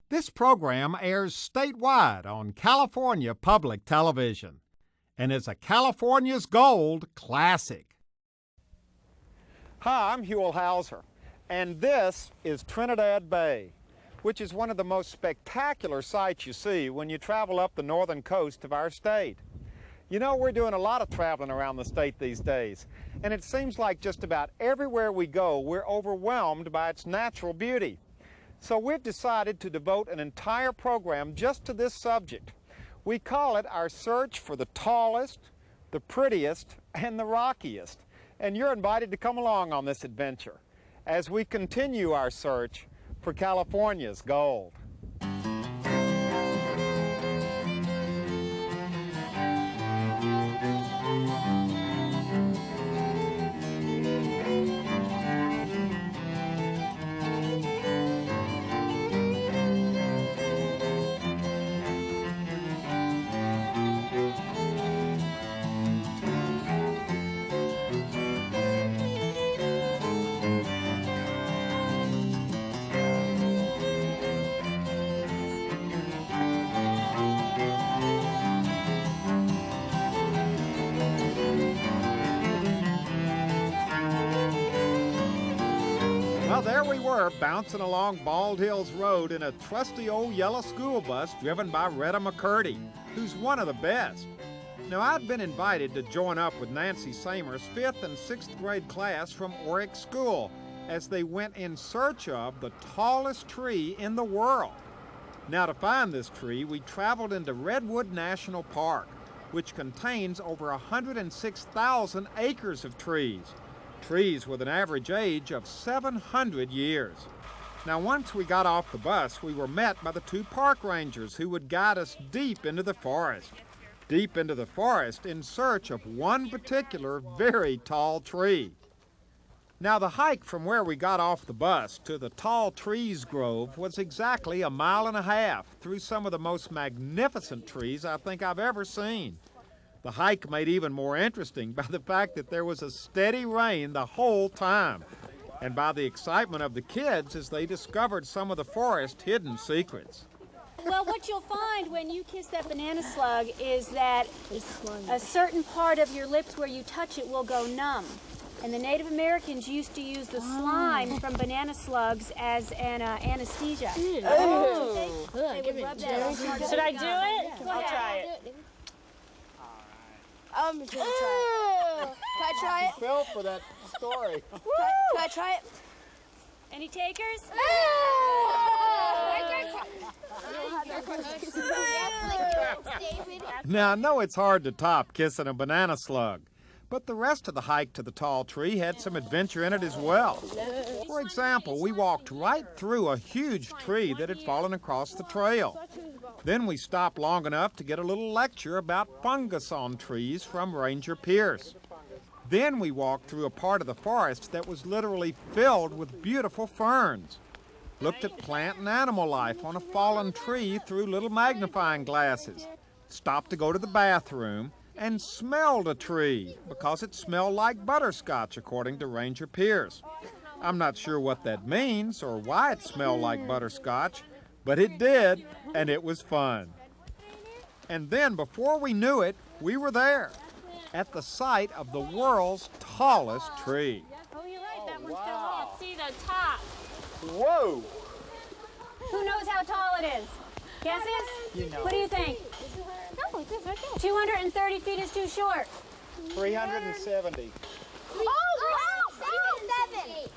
This program airs statewide on California Public Television and is a California's Gold classic. Hi, I'm Huell Hauser, and this is Trinidad Bay, which is one of the most spectacular sights you see when you travel up the northern coast of our state. You know, we're doing a lot of traveling around the state these days, and it seems like just about everywhere we go, we're overwhelmed by its natural beauty. So we've decided to devote an entire program just to this subject. We call it our search for the tallest, the prettiest, and the rockiest. And you're invited to come along on this adventure as we continue our search for California's gold. Well, there we were, bouncing along Bald Hills Road in a trusty old yellow school bus driven by Retta McCurdy, who's one of the best. Now, I'd been invited to join up with Nancy Samer's 5th and 6th grade class from Orick School as they went in search of the tallest tree in the world. Now, to find this tree, we traveled into Redwood National Park, which contains over 106,000 acres of trees. Trees with an average age of 700 years. Now, once we got off the bus, we were met by the 2 park rangers who would guide us deep into the forest. Deep into the forest in search of one particular very tall tree. Now, the hike from where we got off the bus to the tall trees grove was exactly 1.5 miles through some of the most magnificent trees I think I've ever seen. The hike made even more interesting by the fact that there was a steady rain the whole time, and by the excitement of the kids as they discovered some of the forest's hidden secrets. Well, what you'll find when you kiss that banana slug is that a certain part of your lips where you touch it will go numb. And the Native Americans used to use the slime from banana slugs as an anesthesia. Oh. They would rub that. Should I do it? Go I'll ahead. try it. I'm just gonna try it. Can I try it? Fell for that story. Can I try it? Any takers? Now, I know it's hard to top kissing a banana slug, but the rest of the hike to the tall tree had some adventure in it as well. For example, we walked right through a huge tree that had fallen across the trail. Then we stopped long enough to get a little lecture about fungus on trees from Ranger Pierce. Then we walked through a part of the forest that was literally filled with beautiful ferns. Looked at plant and animal life on a fallen tree through little magnifying glasses. Stopped to go to the bathroom and smelled a tree because it smelled like butterscotch, according to Ranger Pierce. I'm not sure what that means or why it smelled like butterscotch, but it did, and it was fun. And then, before we knew it, we were there, at the site of the world's tallest tree. Oh, you're right. That one fell off. See the top. Whoa! Who knows how tall it is? Guesses? You know. What do you think? No, it's right there. 230 feet is too short. 370. Oh, 7.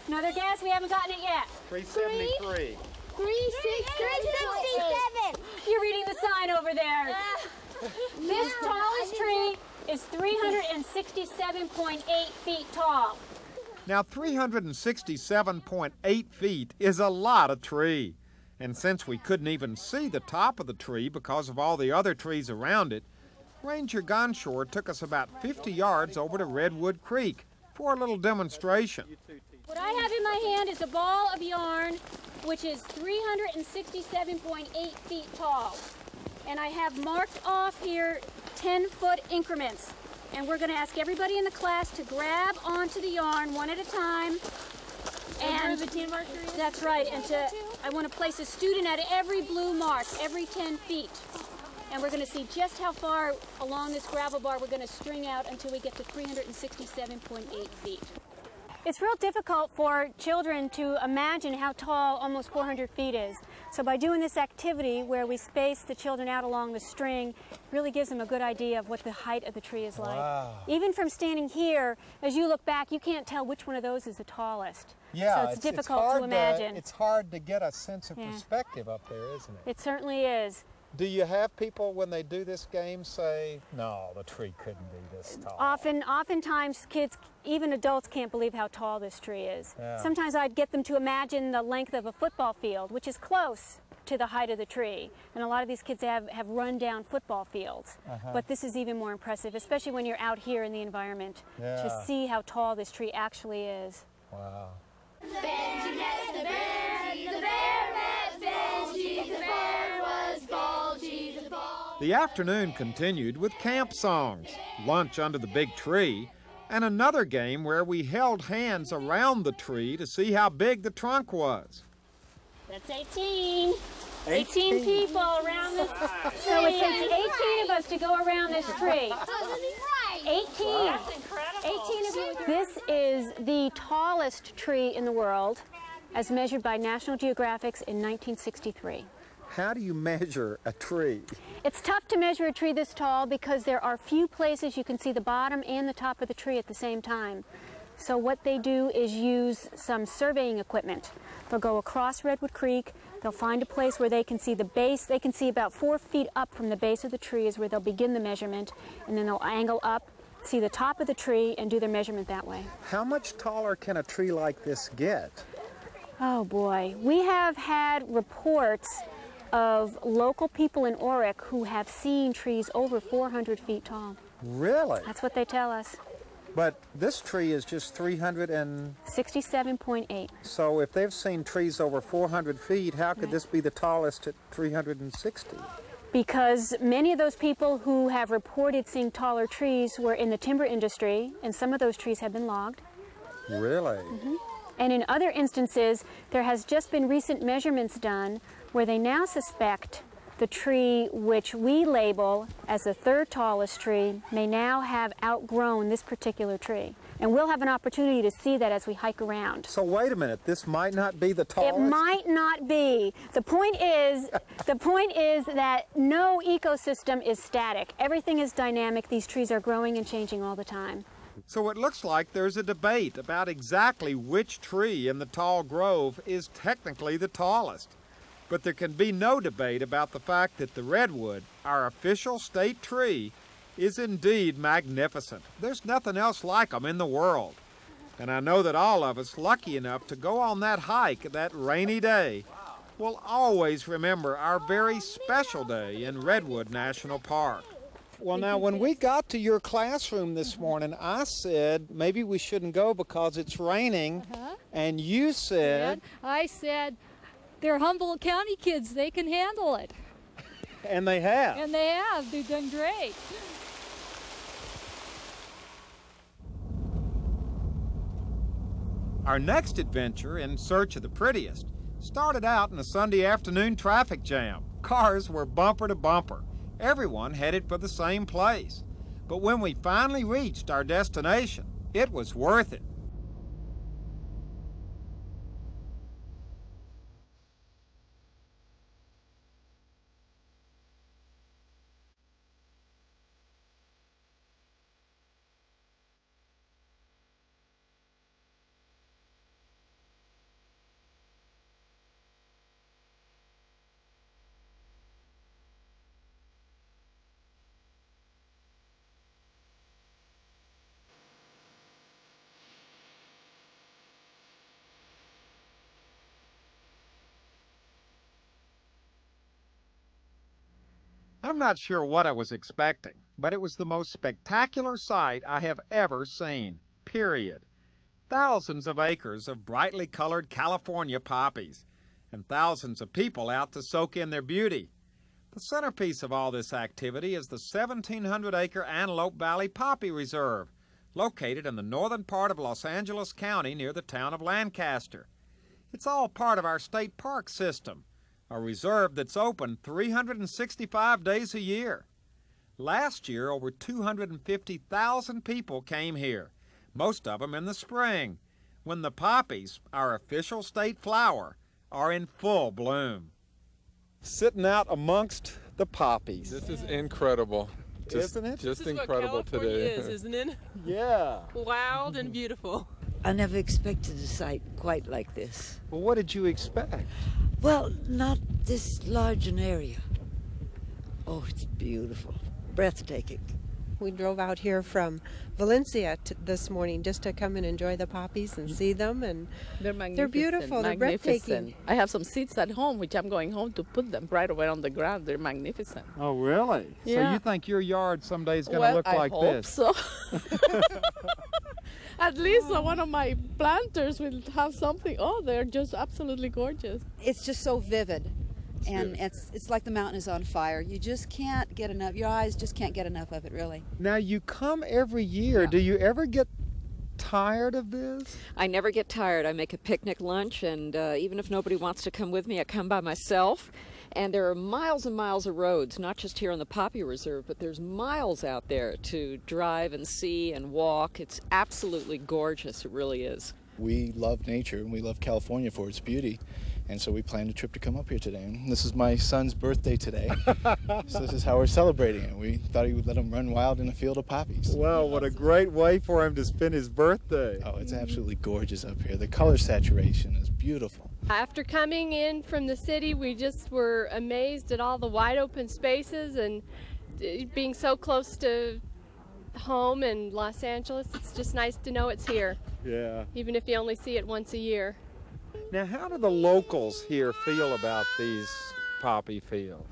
Another guess? We haven't gotten it yet. 373. 367. You're reading the sign over there. This tallest tree is 367.8 feet tall. Now, 367.8 feet is a lot of tree. And since we couldn't even see the top of the tree because of all the other trees around it, Ranger Gonshore took us about 50 yards over to Redwood Creek for a little demonstration. What I have in my hand is a ball of yarn, which is 367.8 feet tall. And I have marked off here 10-foot increments. And we're going to ask everybody in the class to grab onto the yarn one at a time And the 10 marker is? that's right. And I want to place a student at every blue mark, every 10 feet. And we're going to see just how far along this gravel bar we're going to string out until we get to 367.8 feet. It's real difficult for children to imagine how tall almost 400 feet is. So by doing this activity where we space the children out along the string, it really gives them a good idea of what the height of the tree is like. Wow. Even from standing here, as you look back, you can't tell which one of those is the tallest. Yeah, so it's difficult to imagine. It's hard to get a sense of Yeah. perspective up there, isn't it? It certainly is. Do you have people, when they do this game, say, no, the tree couldn't be this tall? Oftentimes kids, even adults, can't believe how tall this tree is. Yeah. Sometimes I'd get them to imagine the length of a football field, which is close to the height of the tree. And a lot of these kids have run down football fields. But this is even more impressive, especially when you're out here in the environment, Yeah. to see how tall this tree actually is. Wow. Benji met the bear met Benji, the bear was bulgy, the ball. The afternoon continued with camp songs, lunch under the big tree, and another game where we held hands around the tree to see how big the trunk was. That's 18. 18 people around this tree. So it takes 18 of us to go around this tree. 18. That's incredible. 18 of you. This is the tallest tree in the world, as measured by National Geographic's in 1963. How do you measure a tree? It's tough to measure a tree this tall because there are few places you can see the bottom and the top of the tree at the same time. So what they do is use some surveying equipment. They'll go across Redwood Creek, they'll find a place where they can see the base. They can see about 4 feet up from the base of the tree is where they'll begin the measurement, and then they'll angle up, see the top of the tree, and do their measurement that way. How much taller can a tree like this get? Oh boy, we have had reports of local people in Orick who have seen trees over 400 feet tall. Really? That's what they tell us. But this tree is just 300 and... 67.8. So if they've seen trees over 400 feet, how could this be the tallest at 360? Because many of those people who have reported seeing taller trees were in the timber industry, and some of those trees have been logged. Really? And in other instances, there has just been recent measurements done where they now suspect the tree which we label as the third tallest tree may now have outgrown this particular tree. And we'll have an opportunity to see that as we hike around. So wait a minute, this might not be the tallest? It might not be. The point is that no ecosystem is static. Everything is dynamic. These trees are growing and changing all the time. So it looks like there's a debate about exactly which tree in the tall grove is technically the tallest. But there can be no debate about the fact that the redwood, our official state tree, is indeed magnificent. There's nothing else like them in the world. And I know that all of us lucky enough to go on that hike that rainy day will always remember our very special day in Redwood National Park. Well, now, when we got to your classroom this morning, I said maybe we shouldn't go because it's raining, and you said... I said, they're Humboldt County kids, they can handle it. And they have. And they have, they've done great. Our next adventure, in search of the prettiest, started out in a Sunday afternoon traffic jam. Cars were bumper to bumper. Everyone headed for the same place. But when we finally reached our destination, it was worth it. I'm not sure what I was expecting, but it was the most spectacular sight I have ever seen, period. Thousands of acres of brightly colored California poppies, and thousands of people out to soak in their beauty. The centerpiece of all this activity is the 1,700-acre Antelope Valley Poppy Reserve, located in the northern part of Los Angeles County near the town of Lancaster. It's all part of our state park system, a reserve that's open 365 days a year. Last year, over 250,000 people came here, most of them in the spring, when the poppies, our official state flower, are in full bloom. Sitting out amongst the poppies. This is incredible. Isn't it? Just This is incredible what California today. is, isn't it? Yeah. Wild and beautiful. I never expected a sight quite like this. Well, what did you expect? Well, not this large an area. Oh, it's beautiful. Breathtaking. We drove out here from Valencia this morning just to come and enjoy the poppies and see them, and they're beautiful. They're breathtaking. I have some seeds at home, which I'm going home to put them right away on the ground. They're magnificent. Oh, really? So Yeah. you think your yard someday is going to look like this? I hope so. At least one of my planters will have something. Oh, they're just absolutely gorgeous. It's just so vivid. And it's like the mountain is on fire. You just can't get enough. Your eyes just can't get enough of it, really. Now, you come every year. Yeah. Do you ever get tired of this? I never get tired. I make a picnic lunch, and even if nobody wants to come with me, I come by myself. And there are miles and miles of roads, not just here on the Poppy Reserve, but there's miles out there to drive and see and walk. It's absolutely gorgeous. It really is. We love nature, and we love California for its beauty. And so we planned a trip to come up here today. And this is my son's birthday today, so this is how we're celebrating it. We thought he would let him run wild in a field of poppies. Well, what a great way for him to spend his birthday. Oh, it's absolutely gorgeous up here. The color saturation is beautiful. After coming in from the city, we just were amazed at all the wide open spaces, and being so close to home in Los Angeles, it's just nice to know it's here, Yeah. even if you only see it once a year. Now, how do the locals here feel about these poppy fields?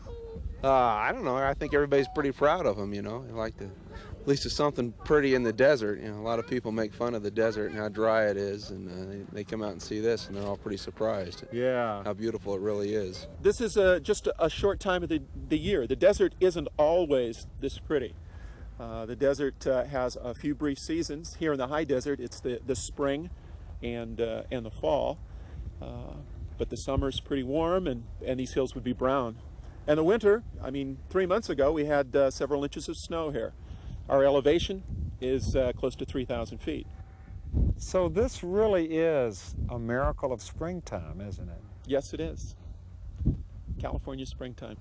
I don't know. I think everybody's pretty proud of them, you know. They like to, at least it's something pretty in the desert. You know, a lot of people make fun of the desert and how dry it is, and they come out and see this, and they're all pretty surprised. Yeah. How beautiful it really is. This is just a short time of the year. The desert isn't always this pretty. The desert has a few brief seasons. Here in the high desert, it's the spring and the fall. But the summer's pretty warm, and these hills would be brown. And the winter, I mean, 3 months ago, we had several inches of snow here. Our elevation is close to 3,000 feet. So this really is a miracle of springtime, isn't it? Yes, it is. California springtime.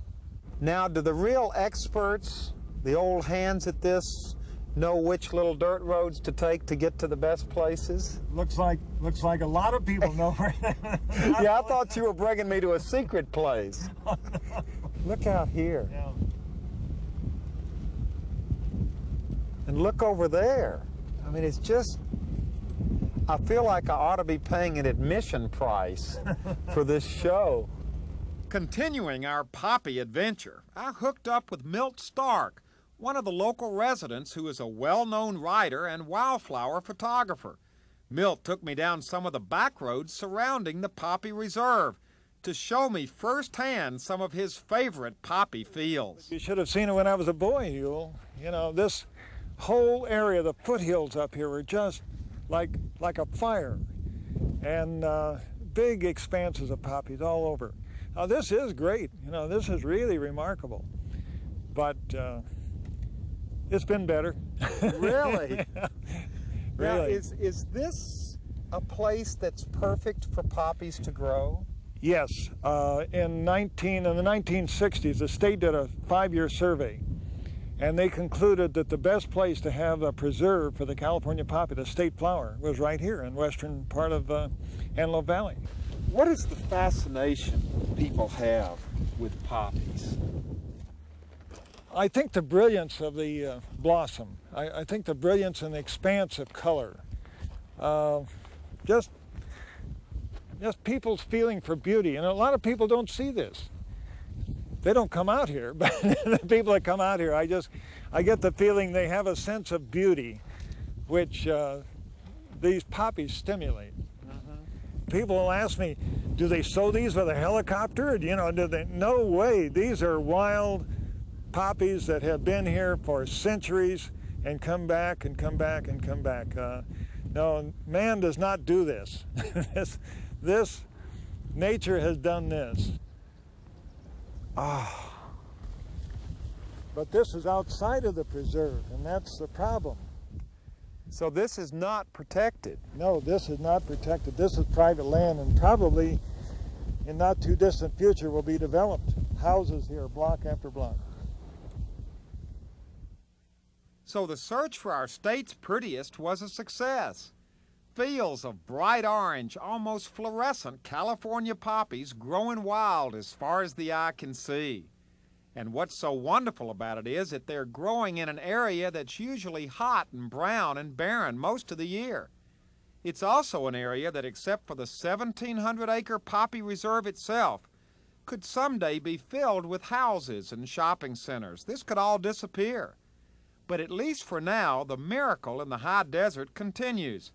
Now, do the real experts, the old hands at this, know which little dirt roads to take to get to the best places? Looks like a lot of people know. Yeah, I thought you were bringing me to a secret place. Look out here. Yeah. And look over there. I mean, it's just, I feel like I ought to be paying an admission price for this show. Continuing our poppy adventure, I hooked up with Milt Stark, one of the local residents who is a well-known writer and wildflower photographer. Milt took me down some of the back roads surrounding the Poppy Reserve to show me firsthand some of his favorite poppy fields. You should have seen it when I was a boy, Huell. You know, this whole area, the foothills up here, were just like a fire, and big expanses of poppies all over. Now, this is great. You know, this is really remarkable, but it's been better. Really? Really. Now, is this a place that's perfect for poppies to grow? Yes. In the 1960s, the state did a 5-year survey, and they concluded that the best place to have a preserve for the California poppy, the state flower, was right here in western part of Antelope Valley. What is the fascination people have with poppies? I think the brilliance of the blossom. I think the brilliance and the expanse of color. Just people's feeling for beauty. And a lot of people don't see this. They don't come out here, but the people that come out here, I get the feeling they have a sense of beauty, which these poppies stimulate. People will ask me, do they sow these with a helicopter? You know, no way. These are wild poppies that have been here for centuries and come back and come back and come back. No, man does not do this. This Nature has done this. Ah. But this is outside of the preserve, and that's the problem. So this is not protected? No, this is not protected. This is private land, and probably in not too distant future will be developed. Houses here, block after block. So the search for our state's prettiest was a success. Fields of bright orange, almost fluorescent California poppies growing wild as far as the eye can see. And what's so wonderful about it is that they're growing in an area that's usually hot and brown and barren most of the year. It's also an area that, except for the 1,700-acre poppy reserve itself, could someday be filled with houses and shopping centers. This could all disappear. But at least for now, the miracle in the high desert continues,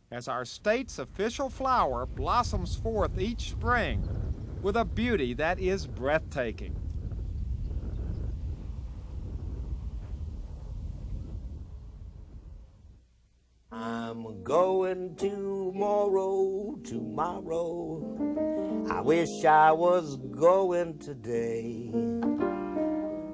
as our state's official flower blossoms forth each spring with a beauty that is breathtaking. I'm going to Morro tomorrow. I wish I was going today.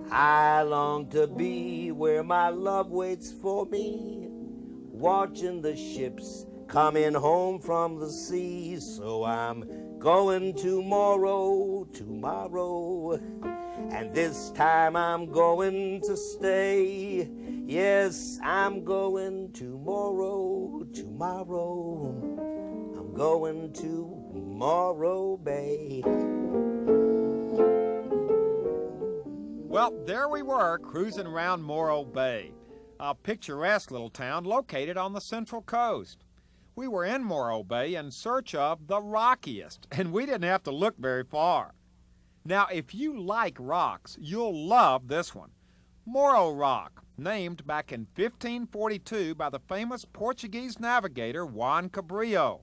I long to be where my love waits for me, watching the ships coming home from the sea. So I'm going to Morro tomorrow, and this time I'm going to stay. Yes, I'm going to Morro tomorrow. I'm going to Morro Bay. Well, there we were, cruising around Morro Bay, a picturesque little town located on the Central Coast. We were in Morro Bay in search of the rockiest, and we didn't have to look very far. Now, if you like rocks, you'll love this one. Morro Rock, named back in 1542 by the famous Portuguese navigator Juan Cabrillo.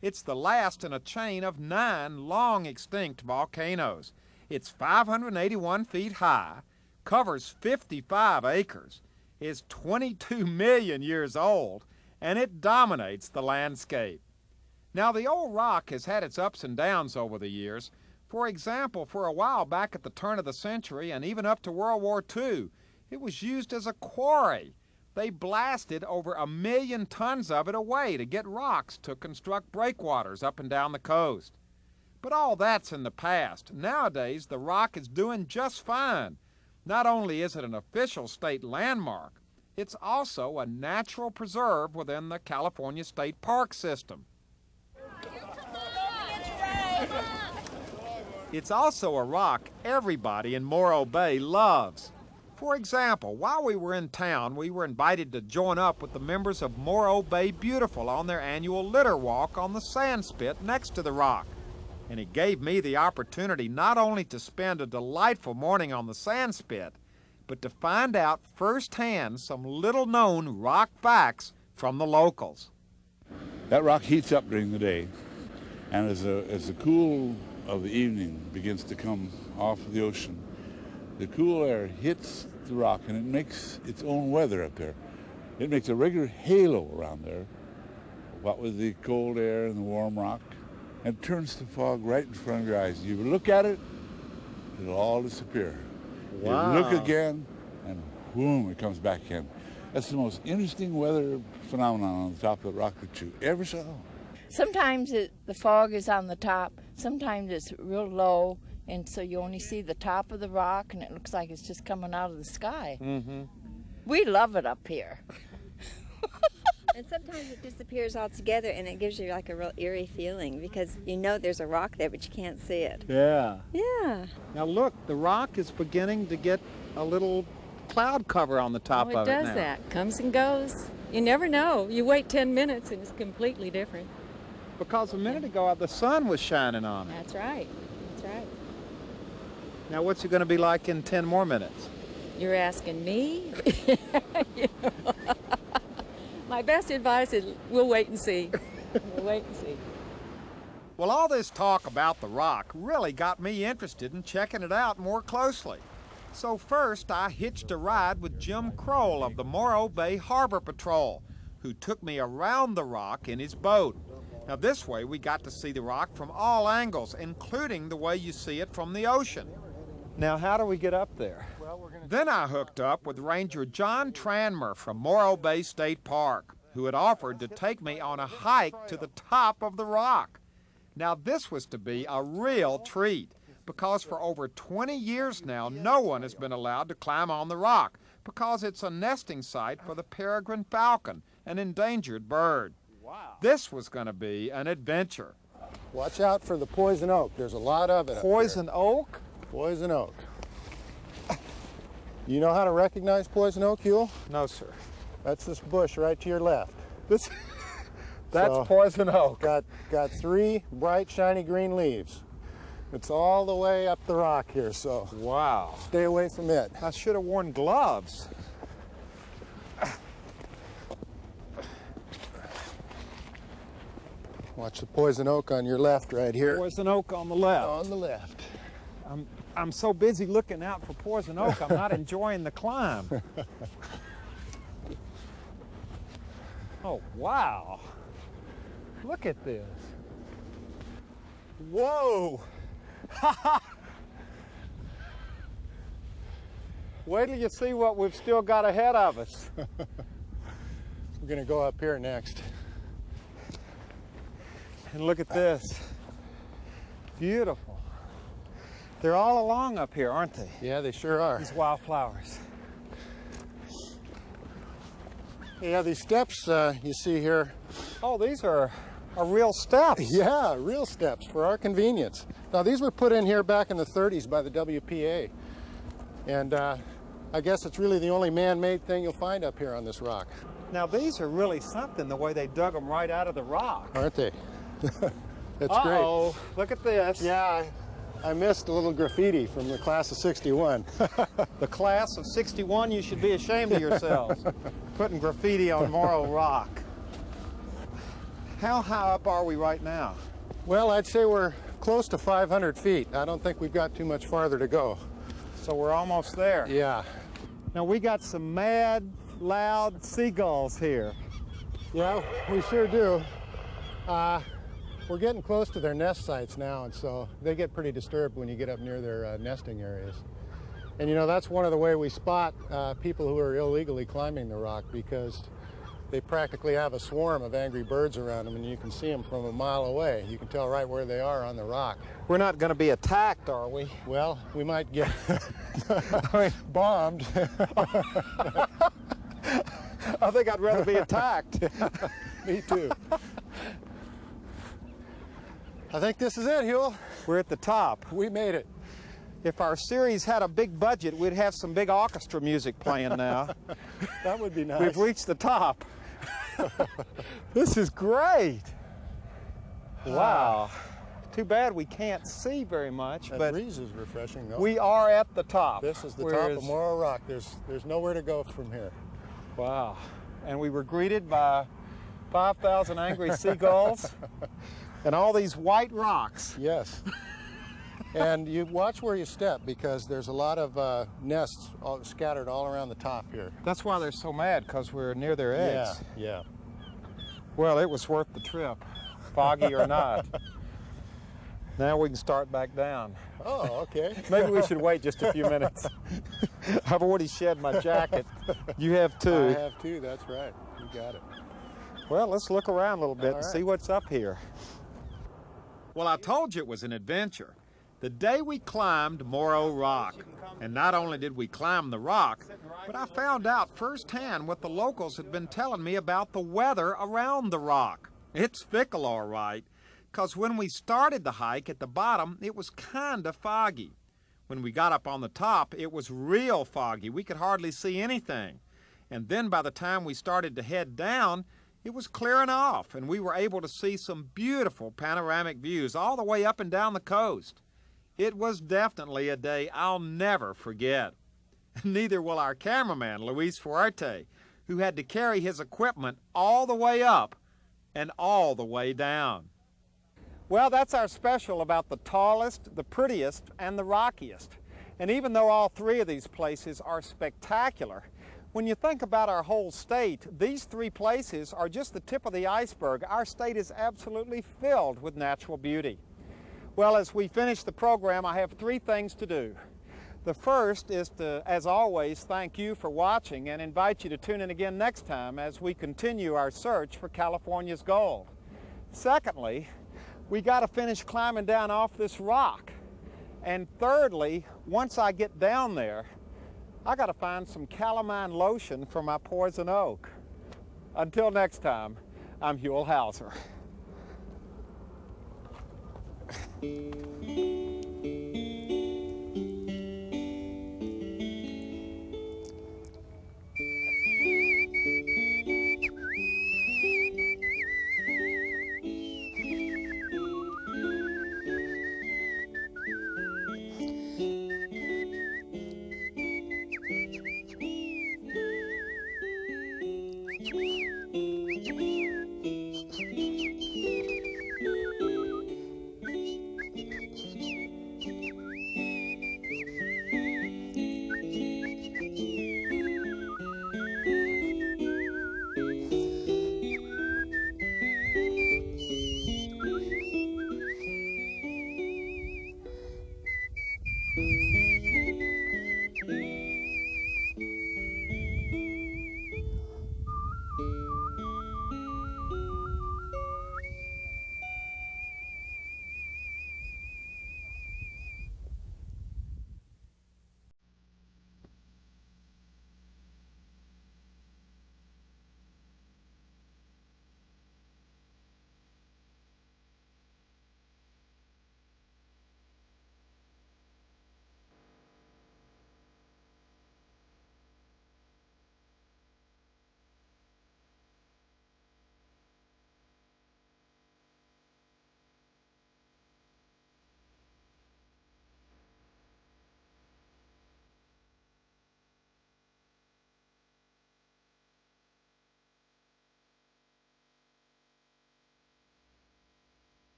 It's the last in a chain of 9 long-extinct volcanoes. It's 581 feet high, covers 55 acres, is 22 million years old, and it dominates the landscape. Now, the old rock has had its ups and downs over the years. For example, for a while back at the turn of the century and even up to World War II, it was used as a quarry. They blasted over 1 million tons of it away to get rocks to construct breakwaters up and down the coast. But all that's in the past. Nowadays, the rock is doing just fine. Not only is it an official state landmark, it's also a natural preserve within the California State Park system. It's also a rock everybody in Morro Bay loves. For example, while we were in town, we were invited to join up with the members of Morro Bay Beautiful on their annual litter walk on the sand spit next to the rock. And it gave me the opportunity not only to spend a delightful morning on the sand spit, but to find out firsthand some little-known rock facts from the locals. That rock heats up during the day, and as the cool of the evening begins to come off the ocean, the cool air hits the rock and it makes its own weather up there. It makes a regular halo around there, what with the cold air and the warm rock, and turns to fog right in front of your eyes. You look at it, it'll all disappear. Wow. You look again, and boom, it comes back in. That's the most interesting weather phenomenon on the top of the rock that you ever saw. Sometimes the fog is on the top, sometimes it's real low, and so you only see the top of the rock, and it looks like it's just coming out of the sky. Mm-hmm. We love it up here. And sometimes it disappears altogether, and it gives you like a real eerie feeling because you know there's a rock there, but you can't see it. Yeah. Yeah. Now look, the rock is beginning to get a little cloud cover on the top of it now. It does that. Comes and goes. You never know. You wait 10 minutes and it's completely different. Because a minute ago the sun was shining on it. That's right. That's right. Now what's it going to be like in 10 more minutes? You're asking me? You know. My best advice is we'll wait and see. We'll wait and see. Well, all this talk about the rock really got me interested in checking it out more closely. So first, I hitched a ride with Jim Kroll of the Morro Bay Harbor Patrol, who took me around the rock in his boat. Now this way we got to see the rock from all angles, including the way you see it from the ocean. Now how do we get up there? Then I hooked up with Ranger John Tranmer from Morro Bay State Park, who had offered to take me on a hike to the top of the rock. Now this was to be a real treat, because for over 20 years now, no one has been allowed to climb on the rock, because it's a nesting site for the peregrine falcon, an endangered bird. Wow. This was going to be an adventure. Watch out for the poison oak. There's a lot of it. Poison oak? Poison oak. You know how to recognize poison oak, Huell? No, sir. That's this bush right to your left. That's poison oak. Got 3 bright, shiny green leaves. It's all the way up the rock here, so wow. Stay away from it. I should have worn gloves. Watch the poison oak on your left right here. Poison oak on the left. On the left. I'm so busy looking out for poison oak, I'm not enjoying the climb. Oh, wow. Look at this. Whoa. Wait till you see what we've still got ahead of us. We're going to go up here next. And look at this. Beautiful. They're all along up here, aren't they? Yeah, they sure are. These wildflowers. Yeah, these steps you see here. Oh, these are real steps. Yeah, real steps for our convenience. Now, these were put in here back in the 30s by the WPA. And I guess it's really the only man-made thing you'll find up here on this rock. Now, these are really something, the way they dug them right out of the rock. Aren't they? That's great. Uh-oh, look at this. Yeah, I missed a little graffiti from the class of 61. The class of 61, you should be ashamed of yourselves, putting graffiti on Morro Rock. How high up are we right now? Well, I'd say we're close to 500 feet. I don't think we've got too much farther to go. So we're almost there. Yeah. Now we got some mad, loud seagulls here. Yeah, we sure do. We're getting close to their nest sites now, and so they get pretty disturbed when you get up near their nesting areas. And you know, that's one of the ways we spot people who are illegally climbing the rock, because they practically have a swarm of angry birds around them, and you can see them from a mile away. You can tell right where they are on the rock. We're not going to be attacked, are we? Well, we might get bombed. I think I'd rather be attacked. Me too. I think this is it, Huell. We're at the top. We made it. If our series had a big budget, we'd have some big orchestra music playing now. That would be nice. We've reached the top. This is great. Wow. Too bad we can't see very much. That but breeze is refreshing, though. We are at the top. This is the top of Morro Rock. There's nowhere to go from here. Wow. And we were greeted by 5,000 angry seagulls and all these white rocks. Yes. And you watch where you step, because there's a lot of nests scattered all around the top here. That's why they're so mad, because we're near their eggs. Yeah. Well, it was worth the trip, foggy or not. Now we can start back down. Oh, okay. Maybe we should wait just a few minutes. I've already shed my jacket. You have too. I have too, that's right. You got it. Well, let's look around a little bit and see what's up here. Well, I told you it was an adventure. The day we climbed Morro Rock. And not only did we climb the rock, but I found out firsthand what the locals had been telling me about the weather around the rock. It's fickle, all right, because when we started the hike at the bottom, it was kind of foggy. When we got up on the top, it was real foggy. We could hardly see anything. And then by the time we started to head down, it was clearing off, and we were able to see some beautiful panoramic views all the way up and down the coast. It was definitely a day I'll never forget. Neither will our cameraman, Luis Fuerte, who had to carry his equipment all the way up and all the way down. Well, that's our special about the tallest, the prettiest, and the rockiest. And even though all three of these places are spectacular, When you think about our whole state, these three places are just the tip of the iceberg. Our state is absolutely filled with natural beauty. Well, as we finish the program, I have three things to do. The first is to, as always, thank you for watching and invite you to tune in again next time as we continue our search for California's gold. Secondly, we got to finish climbing down off this rock. And thirdly, once I get down there, I got to find some calamine lotion for my poison oak. Until next time, I'm Huell Hauser.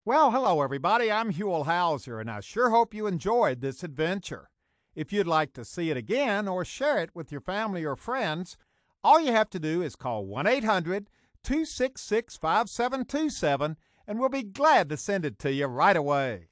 Well, hello everybody, I'm Huell Hauser, and I sure hope you enjoyed this adventure. If you'd like to see it again or share it with your family or friends, all you have to do is call 1-800-266-5727, and we'll be glad to send it to you right away.